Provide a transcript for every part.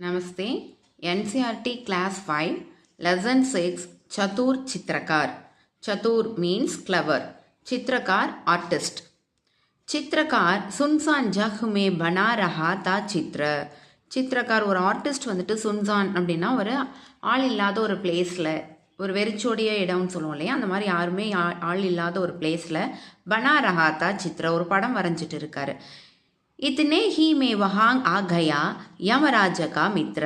नमस्ते NCERT Class 5 Lesson 6 Chatur Chitrakar. Chatur means clever. Chitrakar artist. चित्रकार सुनसान जग में बना रहा था चित्र. சித்திரக்கார் ஒரு ஆர்டிஸ்ட் வந்துட்டு சுன்சான் அப்படின்னா ஒரு ஆள் இல்லாத ஒரு பிளேஸில் ஒரு வெறிச்சோடிய இடம்னு சொல்லுவோம் இல்லையா, அந்த மாதிரி யாருமே ஆள் இல்லாத ஒரு பிளேஸில் பனா ரஹாத்தா சித்திர ஒரு படம் வரைஞ்சிட்டு இருக்காரு. இத்தனே ஹீ மே வஹாங் ஆ கயா யமராஜகா மித்ர.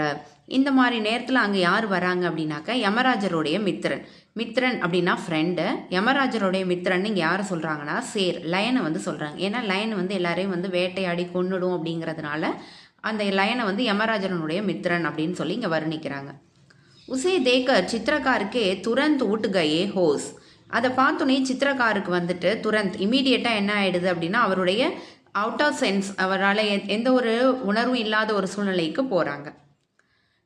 இந்த மாதிரி நேரத்தில் அங்கே யார் வராங்க அப்படின்னாக்கா யமராஜருடைய மித்ரன். மித்ரன் அப்படின்னா ஃப்ரெண்டு. யமராஜருடைய மித்ரன் இங்கே யாரை சொல்கிறாங்கன்னா சேர் லயனை வந்து சொல்கிறாங்க. ஏன்னா லயன் வந்து எல்லாரையும் வந்து வேட்டையாடி கொன்னுடும் அப்படிங்கிறதுனால அந்த லயனை வந்து யமராஜனுடைய மித்ரன் அப்படின்னு சொல்லி இங்கே வர்ணிக்கிறாங்க. உசே தேக்கர் சித்திரக்காருக்கே துரந்த் ஊட்டுகையே ஹோஸ். அதை பார்த்தோன்னே சித்திரக்காருக்கு வந்துட்டு துரந்த் இமீடியட்டாக என்ன ஆயிடுது அப்படின்னா அவருடைய அவுட் ஆஃப் சென்ஸ், அவரால் எந்த ஒரு உணர்வும் இல்லாத ஒரு சூழ்நிலைக்கு போகிறாங்க.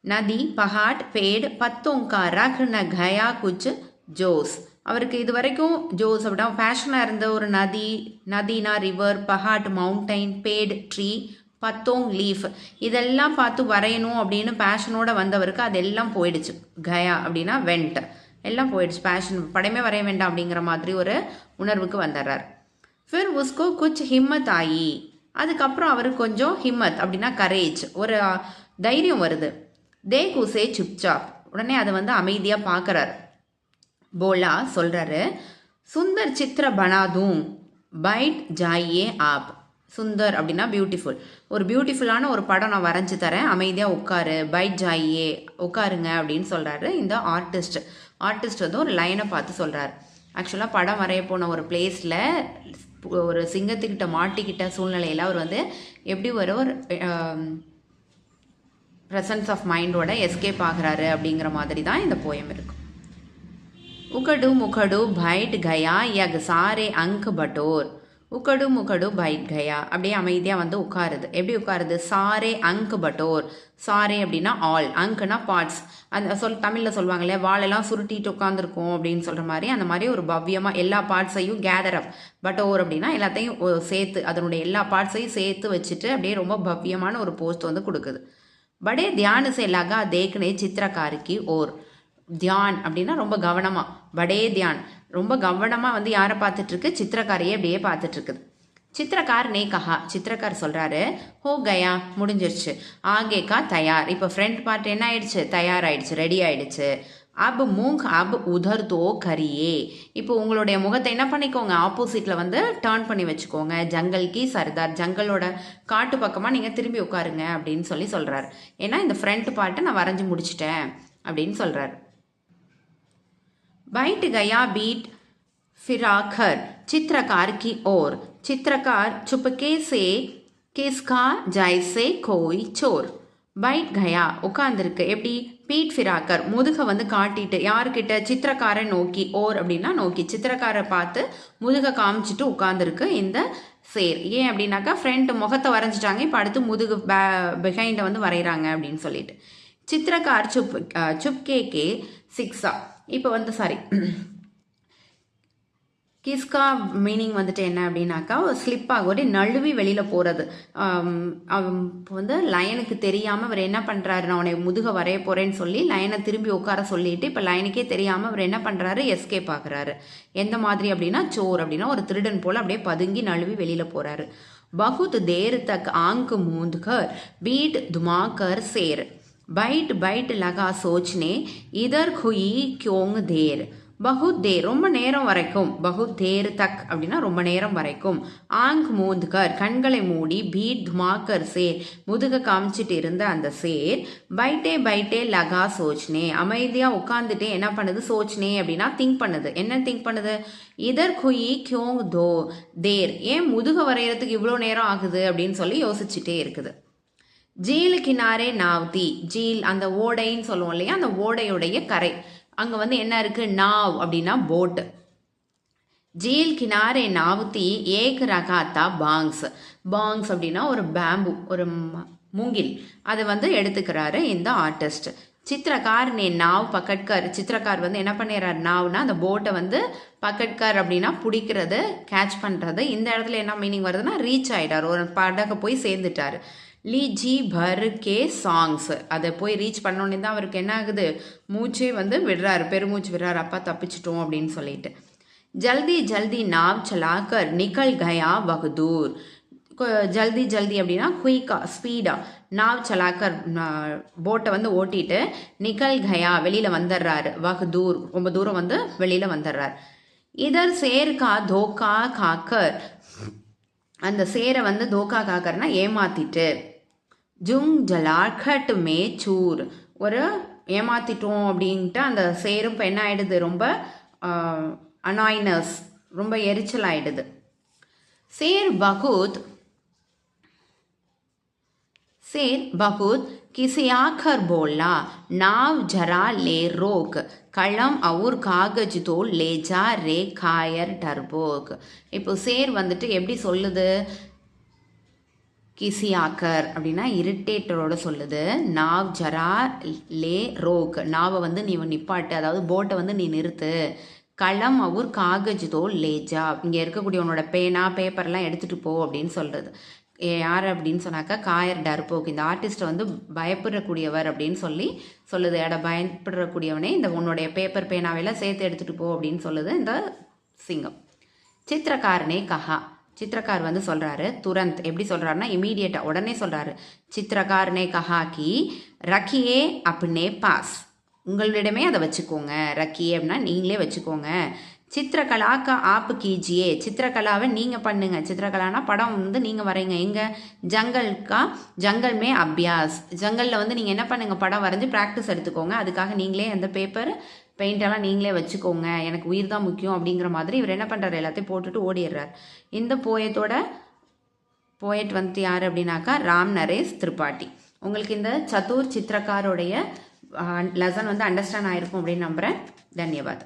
நதி பஹாட் பேட் பத்தோங்கா ரக் ந கயா குச் ஜோஸ். அவருக்கு இது வரைக்கும் ஜோஸ் அப்படின்னா பேஷனாக இருந்த ஒரு நதினா ரிவர், பஹாட் மவுண்டைன், பேட் ட்ரீ, பத்தோங் லீஃப், இதெல்லாம் பார்த்து வரையணும் அப்படின்னு பேஷனோட வந்தவருக்கு அதெல்லாம் போயிடுச்சு. கயா அப்படின்னா வெண்ட், எல்லாம் போயிடுச்சு. பேஷன் படமே வரைய வேண்டாம் அப்படிங்கிற மாதிரி ஒரு உணர்வுக்கு வந்துடுறார். ஃபிர் உஸ்கோ குச் ஹிம்மத் ஆயி. அதுக்கப்புறம் அவருக்கு கொஞ்சம் ஹிம்மத் அப்படின்னா கரேஜ், ஒரு தைரியம் வருது. தேக் உசே சுப்சாப். உடனே அதை வந்து அமைதியாக பார்க்குறாரு. போலா சொல்கிறாரு, சுந்தர் சித்திர பனாதும் பைட் ஜாயே ஆப். சுந்தர் அப்படின்னா பியூட்டிஃபுல், ஒரு பியூட்டிஃபுல்லான ஒரு படம் நான் வரைஞ்சி தரேன், அமைதியாக உட்காரு, பைட் ஜாயே உட்காருங்க அப்படின்னு சொல்கிறாரு இந்த ஆர்டிஸ்ட் வந்து ஒரு லைனை பார்த்து சொல்கிறார். ஆக்சுவலாக படம் வரைய போன ஒரு பிளேஸில் ஒரு சிங்கத்துக்கிட்ட மாட்டிக்கிட்ட சூழ்நிலையில் அவர் வந்து எப்படி ஒரு ப்ரெசன்ஸ் ஆஃப் மைண்டோட எஸ்கேப் ஆகிறாரு அப்படிங்கிற மாதிரி தான் இந்த போயம் இருக்கும். உக்கடு முக்கடு பைட் கயா யக் சாரே அங்க் பட்டோர். உக்கடு முக்கடு பைட் கயா அப்படியே அமைதியாக வந்து உட்காருது. எப்படி உட்காருது? சாரே அங்க் பட்டோர். சாரே அப்படின்னா ஆல், அங்க்னா பார்ட்ஸ். அந்த தமிழில் சொல்லுவாங்க இல்லையா, வாழெல்லாம் சுருட்டிட்டு உட்காந்துருக்கோம் அப்படின்னு சொல்கிற மாதிரி, அந்த மாதிரி ஒரு பவ்யமாக எல்லா பார்ட்ஸையும் கேதர் அப். பட்டோர் அப்படின்னா எல்லாத்தையும் சேர்த்து, அதனுடைய எல்லா பார்ட்ஸையும் சேர்த்து வச்சுட்டு அப்படியே ரொம்ப பவ்யமான ஒரு போஸ்ட் வந்து கொடுக்குது. படே தியான் சே லகா தேக்னே சித்திரக்காரிக்கு ஓர். தியான் அப்படின்னா ரொம்ப கவனமாக, படே தியான் ரொம்ப கவனமாக வந்து யாரை பார்த்துட்ருக்கு? சித்திரக்காரையே அப்படியே பார்த்துட்ருக்குது. சித்திரக்கார் நே கஹா, சித்திரக்கார் சொல்கிறாரு, ஹோ கயா முடிஞ்சிருச்சு, ஆகேக்கா தயார். இப்போ ஃப்ரண்ட் பார்ட் என்ன ஆயிடுச்சு? தயாராகிடுச்சு, ரெடி ஆயிடுச்சு. அப் மூங் அப் உதர் தோ கரியே. இப்போ உங்களுடைய முகத்தை என்ன பண்ணிக்கோங்க, ஆப்போசிட்டில் வந்து டேர்ன் பண்ணி வச்சுக்கோங்க. ஜங்கல்கி சர்தார், ஜங்கலோட காட்டு பக்கமாக நீங்கள் திரும்பி உட்காருங்க அப்படின்னு சொல்கிறார். ஏன்னா இந்த ஃப்ரண்ட் பார்ட்டை நான் வரைஞ்சி முடிச்சிட்டேன் அப்படின்னு சொல்கிறார். बैठ गया बीट फिराकर चित्रकार की ओर. चित्रकार चुपके से किसका जैसे कोई चोर. பைட் கயா உட்காந்துருக்கு. எப்படி? பீட் ஃபிராக்கர் முதுகை வந்து காட்டிட்டு யாருக்கிட்ட? சித்திரக்காரை நோக்கி. ஓர் அப்படின்னா நோக்கி, சித்திரக்காரை பார்த்து முதுகை காமிச்சிட்டு உட்காந்துருக்கு இந்த சேர். ஏன் அப்படின்னாக்கா ஃப்ரண்ட் முகத்தை வரைஞ்சிட்டாங்க, இப்போ அடுத்து முதுகு பிஹைண்டை வந்து வரைகிறாங்க அப்படின்னு சொல்லிட்டு. சித்திரக்கார் சுப்கே சிக்ஸா. இப்போ வந்து கிஸ்கா மீனிங் வந்துட்டு என்ன அப்படின்னாக்கா ஸ்லிப்பாக ஒரு நழுவி வெளியில் போகிறது. இப்போ வந்து லயனுக்கு தெரியாமல் அவர் என்ன பண்ணுறாரு, நான் உன்னை முதுக வரைய போகிறேன்னு சொல்லி லயனை திரும்பி உட்கார சொல்லிட்டு இப்போ லயனுக்கே தெரியாமல் அவர் என்ன பண்ணுறாரு, எஸ்கேப் ஆகுறாரு. எந்த மாதிரி அப்படின்னா சோர் அப்படின்னா ஒரு திருடன் போல் அப்படியே பதுங்கி நழுவி வெளியில் போகிறாரு. பகுத் தேர் தக் ஆங்க் மூந்துகர் பீட் துமாக்கர் சேர். பைட் பைட் லகா சோச்னே இதர் குயி கியோங் தேர். பகுத் தேர் ரொம்ப நேரம் வரைக்கும், பகுத் தேர் தக் அப்படின்னா ரொம்ப நேரம் வரைக்கும். ஆங் மூந்துகர் கண்களை மூடி, பீட் துமாக்கர் சேர் முதுக காமிச்சிட்டு இருந்த அந்த சேர். பைட்டே பைட்டே லகா சோச்னே அமைதியாக உட்காந்துட்டே என்ன பண்ணுது? சோச்னே அப்படின்னா திங்க் பண்ணுது. என்ன திங்க் பண்ணுது? இதர் குயி கியோங் தோ தேர், ஏன் முதுக வரைகிறதுக்கு இவ்வளோ நேரம் ஆகுது அப்படின்னு சொல்லி யோசிச்சுட்டே இருக்குது. ஜீல் கினாரே நாவ்தி. ஜீல் அந்த ஓடைன்னு சொல்லுவோம் இல்லையா, அந்த ஓடையுடைய கரை. அங்கே வந்து என்ன இருக்குது? நாவ் அப்படின்னா போட்டு. ஜீல் கினாரே நாவ்தி ஏக் ரகாத்தா பாங்ஸ். பாங்ஸ் அப்படின்னா ஒரு பேம்பு, ஒரு மூங்கில். அதை வந்து எடுத்துக்கிறாரு இந்த ஆர்டிஸ்ட். சித்திரக்கார் நே நாவ் பக்கட்கர். சித்திரக்கார் வந்து என்ன பண்ணிடுறாரு? நாவ்னா அந்த போட்டை வந்து பக்கட்கர் அப்படின்னா பிடிக்கிறது, கேட்ச் பண்ணுறது. இந்த இடத்துல என்ன மீனிங் வருதுன்னா ரீச் ஆகிட்டார், ஒரு படகை போய் சேர்ந்துட்டார். லீ ஜி பர் கே சாங்ஸ் அதை போய் ரீச் பண்ணோன்னே தான் அவருக்கு என்ன ஆகுது, மூச்சே வந்து விடுறாரு, பெருமூச்சு விடுறாரு, அப்பா தப்பிச்சிட்டோம் அப்படின்னு சொல்லிட்டு. ஜல்தி ஜல்தி நாவ் சலாக்கர் நிக்கல் கயா வகுதூர். ஜல்தி ஜல்தி அப்படின்னா குயிக்காக ஸ்பீடாக, நாவ் சலாக்கர் போட்டை வந்து ஓட்டிட்டு, நிக்கல் கயா வெளியில் வந்துடுறாரு, வகுதூர் ரொம்ப தூரம் வந்து வெளியில் வந்துடுறார். இதர் சேர்க்கா தோக்கா காக்கர், அந்த சேரை வந்து தோக்கா காக்கர்னா ஏமாத்திட்டு. ஜுங் ஜலாக்கட் மே சூர், ஒரு ஏமாத்திட்டோம் அப்படின்ட்டு அந்த சேரும் இப்போ என்ன ஆயிடுது, ரொம்ப அனாயினஸ், ரொம்ப எரிச்சல் ஆயிடுது. சேர் பகுத் किसी आकर बोला नाव जरा ले रोक कलम और कागज तो ले जा रे कायर डरपोक. இப்போ சேர் வந்துட்டு எப்படி சொல்லுது, கிசி ஆக்கர் அப்படின்னா இரிட்டேட்டரோட சொல்லுது. நாவ் ஜரா லே ரோக், நாவை வந்து நீ நிப்பாட்டு, அதாவது போட்டை வந்து நீ நிறுத்து. களம் அவர் காகஜ் தோல் லேஜா, இங்கே இருக்கக்கூடிய உன்னோட பேனா பேப்பர்லாம் எடுத்துகிட்டு போ அப்படின்னு சொல்கிறது. யார் அப்படின்னு சொன்னாக்கா காயர் டர்போக், இந்த ஆர்டிஸ்ட்டை வந்து பயப்படக்கூடியவர் அப்படின்னு சொல்லுது. பயப்படக்கூடியவனே இந்த உன்னுடைய பேப்பர் பேனாவெல்லாம் சேர்த்து எடுத்துகிட்டு போ அப்படின்னு சொல்லுது இந்த சிங்கம். சித்திரக்காரனே கஹா, சித்திரக்கார் வந்து சொல்கிறாரு துரந்த், எப்படி சொல்கிறாருன்னா இமீடியட்டாக உடனே சொல்கிறாரு. சித்திரக்காரனே கஹா கி ரக்கியே அப்னே பாஸ், உங்களிடமே அதை வச்சுக்கோங்க. ரக்கியே அப்படின்னா நீங்களே வச்சுக்கோங்க. சித்திரகலாக்கா ஆப் கீஜியே, சித்திரகலாவை நீங்கள் பண்ணுங்கள். சித்திரகலானா படம் வந்து நீங்கள் வரைங்க. எங்கே, ஜங்கல் மே அபியாஸ், ஜங்கலில் வந்து நீங்கள் என்ன பண்ணுங்கள், படம் வரைஞ்சி ப்ராக்டிஸ் எடுத்துக்கோங்க. அதுக்காக நீங்களே அந்த பேப்பர் பெயிண்டெல்லாம் நீங்களே வச்சுக்கோங்க, எனக்கு உயிர் தான் முக்கியம் அப்படிங்கிற மாதிரி இவர் என்ன பண்ணுறாரு, எல்லாத்தையும் போட்டுட்டு ஓடிடுறார். இந்த போயட் வந்து யார் அப்படின்னாக்கா ராம் நரேஷ் திரிபாட்டி. உங்களுக்கு இந்த சதுர் சித்திரக்காரோடைய லெசன் வந்து அண்டர்ஸ்டாண்ட் ஆகிருக்கும் அப்படின்னு நம்புகிறேன். தன்யவாத்.